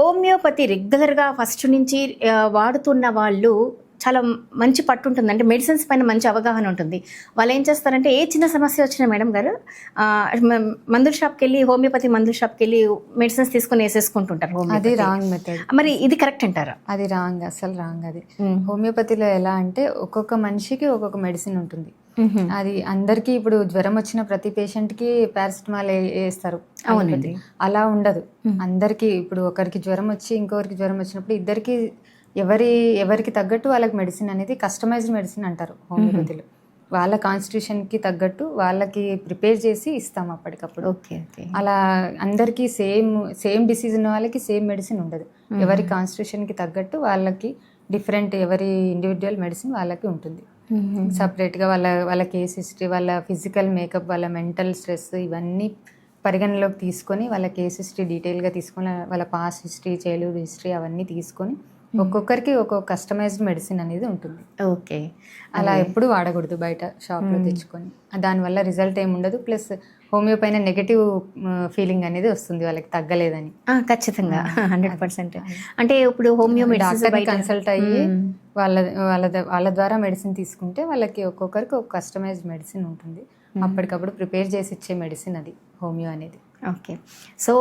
Homeopathy రెగ్యులర్గా first నుంచి వాడుతున్న వాళ్ళు చాలా మంచి పట్టు ఉంటుంది, అంటే మెడిసిన్స్ పైన మంచి అవగాహన ఉంటుంది. వాళ్ళు ఏం చేస్తారంటే ఏ చిన్న సమస్య వచ్చినా మేడం గారు మందుల షాప్కి వెళ్ళి, హోమియోపతి మందుల షాప్కి వెళ్ళి మెడిసిన్స్ తీసుకొని వేసేసుకుంటుంటారు. అది రాంగ్ మెథడ్. మరి ఇది కరెక్ట్ అంటారా? అది రాంగ్, అసలు రాంగ్. అది హోమియోపతిలో ఎలా అంటే ఒక్కొక్క మనిషికి ఒక్కొక్క మెడిసిన్ ఉంటుంది. అది అందరికీ ఇప్పుడు జ్వరం వచ్చిన ప్రతి పేషెంట్కి పారాసిటమాల్ వేస్తారు, అవునండి. అలా ఉండదు. అందరికీ ఇప్పుడు ఒకరికి జ్వరం వచ్చి ఇంకొకరికి జ్వరం వచ్చినప్పుడు ఇద్దరికి ఎవరికి తగ్గట్టు వాళ్ళకి మెడిసిన్ అనేది కస్టమైజ్డ్ మెడిసిన్ అంటారు హోమియోపతిలో. వాళ్ళ కాన్స్టిట్యూషన్కి తగ్గట్టు వాళ్ళకి ప్రిపేర్ చేసి ఇస్తాం అప్పటికప్పుడు. Okay okay. అలా అందరికీ సేమ్ డిసీజ్ ఉన్న వాళ్ళకి సేమ్ మెడిసిన్ ఉండదు. ఎవరి కాన్స్టిట్యూషన్కి తగ్గట్టు వాళ్ళకి డిఫరెంట్, ఎవరి ఇండివిజువల్ మెడిసిన్ వాళ్ళకి ఉంటుంది. సపరేట్గా వాళ్ళ కేస్ హిస్టరీ, వాళ్ళ ఫిజికల్ మేకప్, వాళ్ళ మెంటల్ స్ట్రెస్ ఇవన్నీ పరిగణలోకి తీసుకొని వాళ్ళ కేస్ హిస్టరీ డీటెయిల్గా తీసుకొని, వాళ్ళ పాస్ట్ హిస్టరీ, చైల్డ్హుడ్ హిస్టరీ అవన్నీ తీసుకొని ఒక్కొక్కరికి ఒక్కొక్క కస్టమైజ్డ్ మెడిసిన్ అనేది ఉంటుంది. ఓకే. అలా ఎప్పుడు వాడకూడదు బయట షాప్లో తెచ్చుకొని. దానివల్ల రిజల్ట్ ఏమి ఉండదు. ప్లస్ హోమియో పైన నెగటివ్ ఫీలింగ్ అనేది వస్తుంది వాళ్ళకి తగ్గలేదని. ఖచ్చితంగా 100%. అంటే ఇప్పుడు హోమియో డాక్టర్ని కన్సల్ట్ అయ్యి వాళ్ళ ద్వారా మెడిసిన్ తీసుకుంటే వాళ్ళకి ఒక్కొక్కరికి ఒక కస్టమైజ్డ్ మెడిసిన్ ఉంటుంది. అప్పటికప్పుడు ప్రిపేర్ చేసి ఇచ్చే మెడిసిన్ అది హోమియో అనేది. ఓకే. సో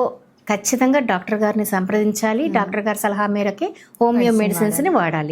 ఖచ్చితంగా డాక్టర్ గారిని సంప్రదించాలి. డాక్టర్ గారి సలహా మేరకే హోమియో మెడిసిన్స్ని వాడాలి.